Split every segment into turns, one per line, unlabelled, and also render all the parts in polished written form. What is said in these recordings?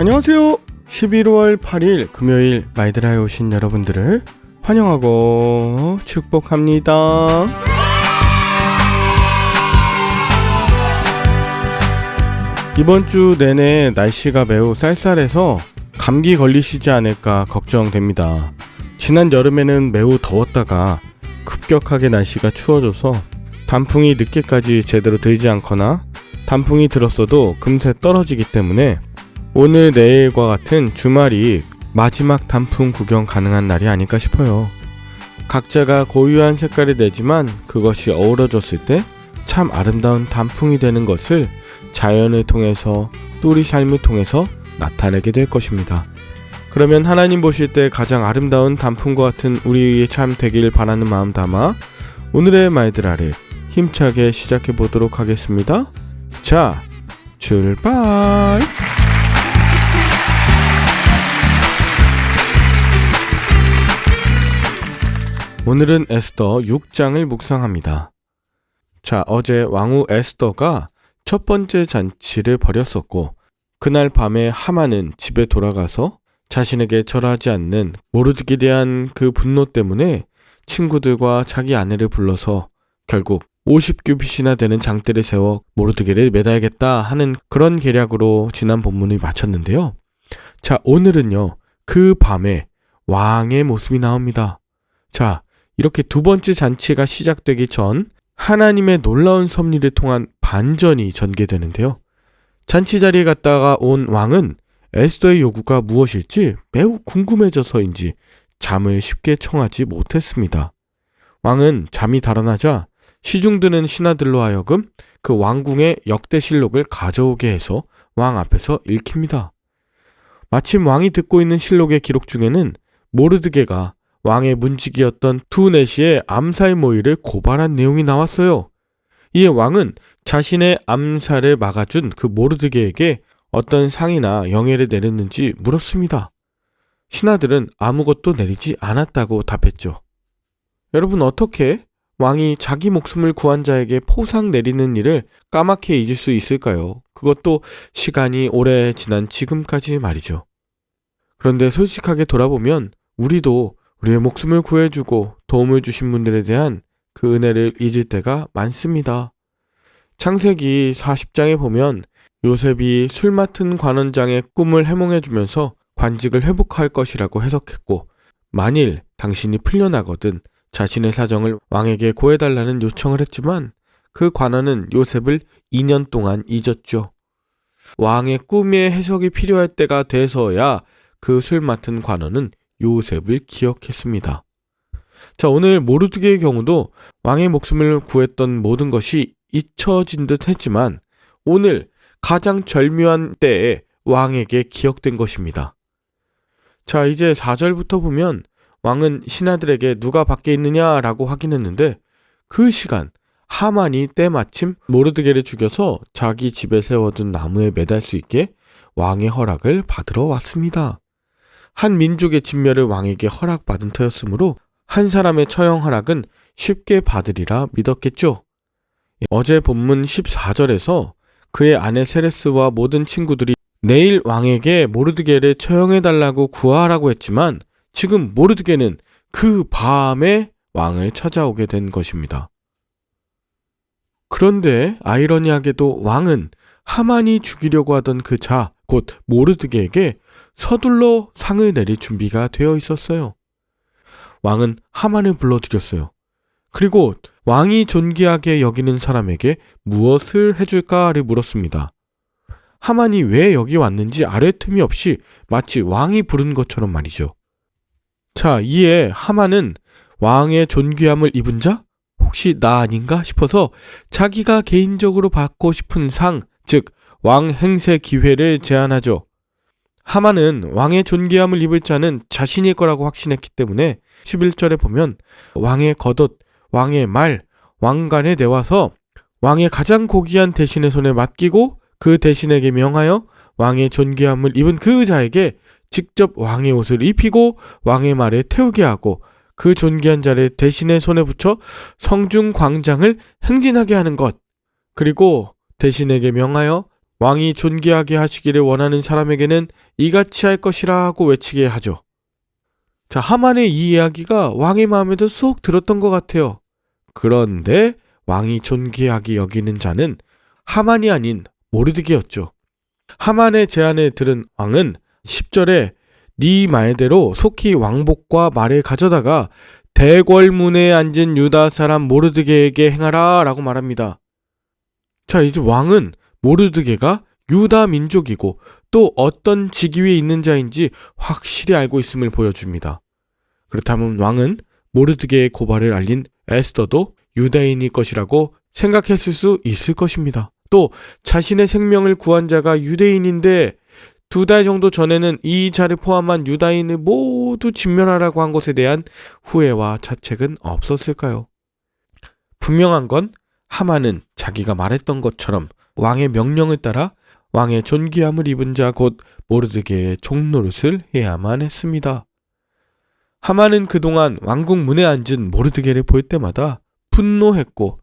안녕하세요. 11월 8일 금요일 마이드라에 오신 여러분들을 환영하고 축복합니다. 이번 주 내내 날씨가 매우 쌀쌀해서 감기 걸리시지 않을까 걱정됩니다. 지난 여름에는 매우 더웠다가 급격하게 날씨가 추워져서 단풍이 늦게까지 제대로 들지 않거나 단풍이 들었어도 금세 떨어지기 때문에 오늘 내일과 같은 주말이 마지막 단풍 구경 가능한 날이 아닐까 싶어요. 각자가 고유한 색깔이 내지만 그것이 어우러졌을 때 참 아름다운 단풍이 되는 것을 자연을 통해서 또 우리 삶을 통해서 나타내게 될 것입니다. 그러면 하나님 보실 때 가장 아름다운 단풍과 같은 우리의 참 되길 바라는 마음 담아 오늘의 마이드라를 힘차게 시작해 보도록 하겠습니다. 자, 출발! 오늘은 에스더 6장을 묵상합니다. 자, 어제 왕후 에스더가 첫 번째 잔치를 벌였었고 그날 밤에 하만은 집에 돌아가서 자신에게 절하지 않는 모르드게에 대한 그 분노 때문에 친구들과 자기 아내를 불러서 결국 50규빗이나 되는 장대를 세워 모르드게를 매달겠다 하는 그런 계략으로 지난 본문을 마쳤는데요. 자, 오늘은요, 그 밤에 왕의 모습이 나옵니다. 자, 이렇게 두 번째 잔치가 시작되기 전 하나님의 놀라운 섭리를 통한 반전이 전개되는데요. 잔치 자리에 갔다가 온 왕은 에스더의 요구가 무엇일지 매우 궁금해져서인지 잠을 쉽게 청하지 못했습니다. 왕은 잠이 달아나자 시중드는 신하들로 하여금 그 왕궁의 역대실록을 가져오게 해서 왕 앞에서 읽힙니다. 마침 왕이 듣고 있는 실록의 기록 중에는 모르드게가 왕의 문지기였던 투네시의 암살 모의를 고발한 내용이 나왔어요. 이에 왕은 자신의 암살을 막아준 그 모르드게에게 어떤 상이나 영예를 내렸는지 물었습니다. 신하들은 아무것도 내리지 않았다고 답했죠. 여러분, 어떻게 왕이 자기 목숨을 구한 자에게 포상 내리는 일을 까맣게 잊을 수 있을까요? 그것도 시간이 오래 지난 지금까지 말이죠. 그런데 솔직하게 돌아보면 우리도 우리의 목숨을 구해주고 도움을 주신 분들에 대한 그 은혜를 잊을 때가 많습니다. 창세기 40장에 보면 요셉이 술 맡은 관원장의 꿈을 해몽해주면서 관직을 회복할 것이라고 해석했고, 만일 당신이 풀려나거든 자신의 사정을 왕에게 고해달라는 요청을 했지만 그 관원은 요셉을 2년 동안 잊었죠. 왕의 꿈의 해석이 필요할 때가 돼서야 그 술 맡은 관원은 요셉을 기억했습니다. 자, 오늘 모르드게의 경우도 왕의 목숨을 구했던 모든 것이 잊혀진 듯 했지만 오늘 가장 절묘한 때에 왕에게 기억된 것입니다. 자, 이제 4절부터 보면 왕은 신하들에게 누가 밖에 있느냐라고 확인했는데 그 시간 하만이 때마침 모르드게를 죽여서 자기 집에 세워둔 나무에 매달 수 있게 왕의 허락을 받으러 왔습니다. 한 민족의 진멸을 왕에게 허락받은 터였으므로 한 사람의 처형 허락은 쉽게 받으리라 믿었겠죠. 어제 본문 14절에서 그의 아내 세레스와 모든 친구들이 내일 왕에게 모르드게를 처형해달라고 구하라고 했지만 지금 모르드게는 그 밤에 왕을 찾아오게 된 것입니다. 그런데 아이러니하게도 왕은 하만이 죽이려고 하던 그 자, 곧 모르드게에게 서둘러 상을 내릴 준비가 되어 있었어요. 왕은 하만을 불러들였어요. 그리고 왕이 존귀하게 여기는 사람에게 무엇을 해줄까를 물었습니다. 하만이 왜 여기 왔는지 아뢰 틈이 없이 마치 왕이 부른 것처럼 말이죠. 자, 이에 하만은 왕의 존귀함을 입은 자? 혹시 나 아닌가 싶어서 자기가 개인적으로 받고 싶은 상, 즉 왕 행세 기회를 제안하죠. 하만은 왕의 존귀함을 입을 자는 자신일 거라고 확신했기 때문에 11절에 보면 왕의 겉옷, 왕의 말, 왕관에 내와서 왕의 가장 고귀한 대신의 손에 맡기고 그 대신에게 명하여 왕의 존귀함을 입은 그 자에게 직접 왕의 옷을 입히고 왕의 말에 태우게 하고 그 존귀한 자를 대신의 손에 붙여 성중 광장을 행진하게 하는 것. 그리고 대신에게 명하여 왕이 존귀하게 하시기를 원하는 사람에게는 이같이 할 것이라 하고 외치게 하죠. 자, 하만의 이 이야기가 왕의 마음에도 쏙 들었던 것 같아요. 그런데 왕이 존귀하게 여기는 자는 하만이 아닌 모르드게였죠. 하만의 제안을 들은 왕은 10절에 네 말대로 속히 왕복과 말을 가져다가 대궐문에 앉은 유다 사람 모르드게에게 행하라 라고 말합니다. 자, 이제 왕은 모르드게가 유다 민족이고 또 어떤 직위에 있는 자인지 확실히 알고 있음을 보여줍니다. 그렇다면 왕은 모르드게의 고발을 알린 에스더도 유다인일 것이라고 생각했을 수 있을 것입니다. 또 자신의 생명을 구한 자가 유대인인데 2달 정도 전에는 이 자를 포함한 유다인을 모두 진멸하라고 한 것에 대한 후회와 자책은 없었을까요? 분명한 건 하만은 자기가 말했던 것처럼 왕의 명령을 따라 왕의 존귀함을 입은 자 곧 모르드게의 종노릇을 해야만 했습니다. 하만은 그동안 왕궁 문에 앉은 모르드게를 볼 때마다 분노했고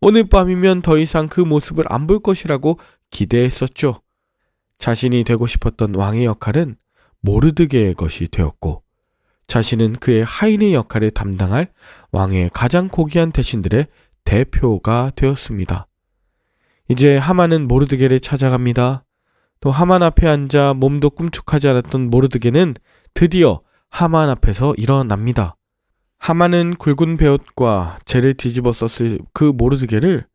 오늘 밤이면 더 이상 그 모습을 안 볼 것이라고 기대했었죠. 자신이 되고 싶었던 왕의 역할은 모르드게의 것이 되었고 자신은 그의 하인의 역할을 담당할 왕의 가장 고귀한 대신들의 대표가 되었습니다. 이제 하만은 모르드게를 찾아갑니다. 또 하만 앞에 앉아 몸도 꿈축하지 않았던 모르드게는 드디어 하만 앞에서 일어납니다. 하만은 굵은 베옷과 재를 뒤집어 썼을 그 모르드게를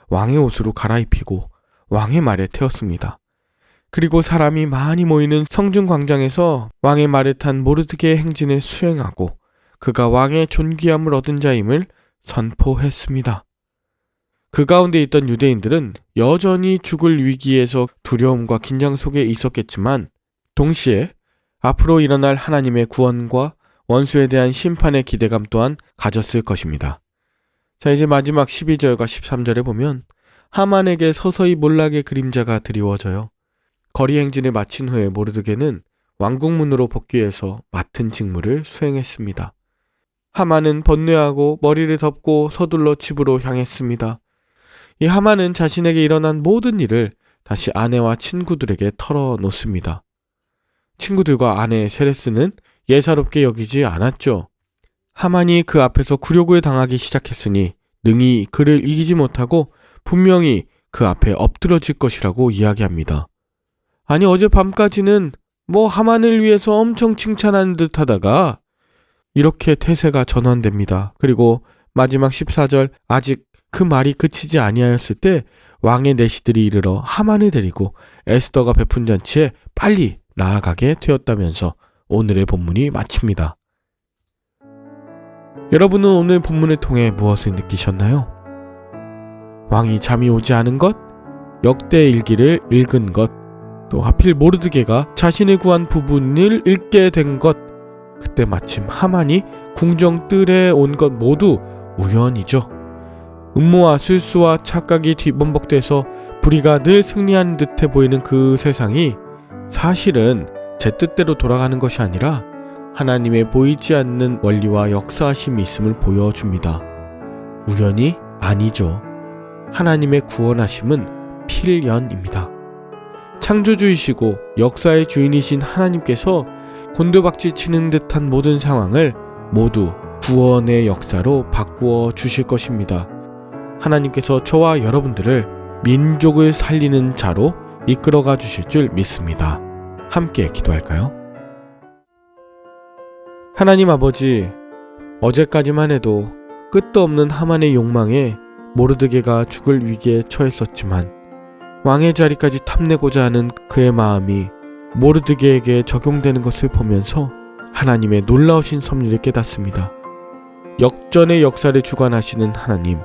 왕의 옷으로 갈아입히고 왕의 말에 태웠습니다. 그리고 사람이 많이 모이는 성중 광장에서 왕의 말에 탄 모르드게의 행진을 수행하고 그가 왕의 존귀함을 얻은 자임을 선포했습니다. 그 가운데 있던 유대인들은 여전히 죽을 위기에서 두려움과 긴장 속에 있었겠지만 동시에 앞으로 일어날 하나님의 구원과 원수에 대한 심판의 기대감 또한 가졌을 것입니다. 자, 이제 마지막 12절과 13절에 보면 하만에게 서서히 몰락의 그림자가 드리워져요. 거리 행진을 마친 후에 모르드게는 왕궁문으로 복귀해서 맡은 직무를 수행했습니다. 하만은 번뇌하고 머리를 덮고 서둘러 집으로 향했습니다. 이 하만은 자신에게 일어난 모든 일을 다시 아내와 친구들에게 털어놓습니다. 친구들과 아내 세레스는 예사롭게 여기지 않았죠. 하만이 그 앞에서 굴욕을 당하기 시작했으니 능히 그를 이기지 못하고 분명히 그 앞에 엎드러질 것이라고 이야기합니다. 아니 어젯밤까지는 하만을 위해서 엄청 칭찬하는 듯 하다가 이렇게 태세가 전환됩니다. 그리고 마지막 14절 아직 그 말이 그치지 아니하였을 때 왕의 내시들이 이르러 하만을 데리고 에스더가 베푼 잔치에 빨리 나아가게 되었다면서 오늘의 본문이 마칩니다. 여러분은 오늘 본문을 통해 무엇을 느끼셨나요? 왕이 잠이 오지 않은 것, 역대 일기를 읽은 것, 또 하필 모르드게가 자신을 구한 부분을 읽게 된 것, 그때 마침 하만이 궁정 뜰에 온 것 모두 우연이죠. 음모와 술수와 착각이 뒤범벅돼서 불의가 늘 승리하는 듯해 보이는 그 세상이 사실은 제 뜻대로 돌아가는 것이 아니라 하나님의 보이지 않는 원리와 역사하심이 있음을 보여줍니다. 우연이 아니죠. 하나님의 구원하심은 필연입니다. 창조주이시고 역사의 주인이신 하나님께서 곤두박질 치는 듯한 모든 상황을 모두 구원의 역사로 바꾸어 주실 것입니다. 하나님께서 저와 여러분들을 민족을 살리는 자로 이끌어가 주실 줄 믿습니다. 함께 기도할까요? 하나님 아버지, 어제까지만 해도 끝도 없는 하만의 욕망에 모르드게가 죽을 위기에 처했었지만 왕의 자리까지 탐내고자 하는 그의 마음이 모르드게에게 적용되는 것을 보면서 하나님의 놀라우신 섭리를 깨닫습니다. 역전의 역사를 주관하시는 하나님,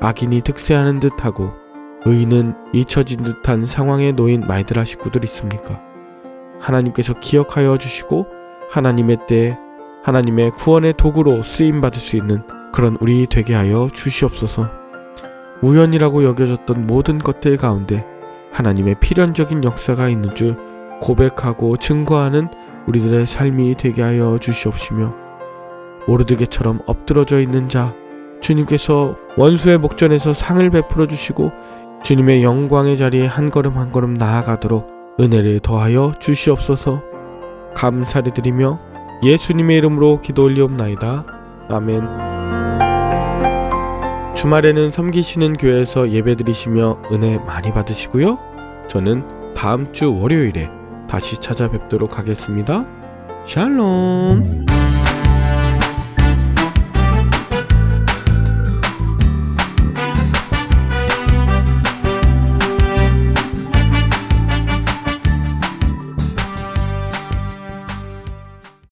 악인이 득세하는 듯하고 의인은 잊혀진 듯한 상황에 놓인 말들아 식구들 있습니까? 하나님께서 기억하여 주시고 하나님의 때에 하나님의 구원의 도구로 쓰임받을 수 있는 그런 우리 되게 하여 주시옵소서. 우연이라고 여겨졌던 모든 것들 가운데 하나님의 필연적인 역사가 있는 줄 고백하고 증거하는 우리들의 삶이 되게 하여 주시옵시며 모르드게처럼 엎드러져 있는 자, 주님께서 원수의 목전에서 상을 베풀어 주시고 주님의 영광의 자리에 한 걸음 한 걸음 나아가도록 은혜를 더하여 주시옵소서. 감사를 드리며 예수님의 이름으로 기도 올리옵나이다. 아멘. 주말에는 섬기시는 교회에서 예배드리시며 은혜 많이 받으시고요. 저는 다음 주 월요일에 다시 찾아뵙도록 하겠습니다. 샬롬.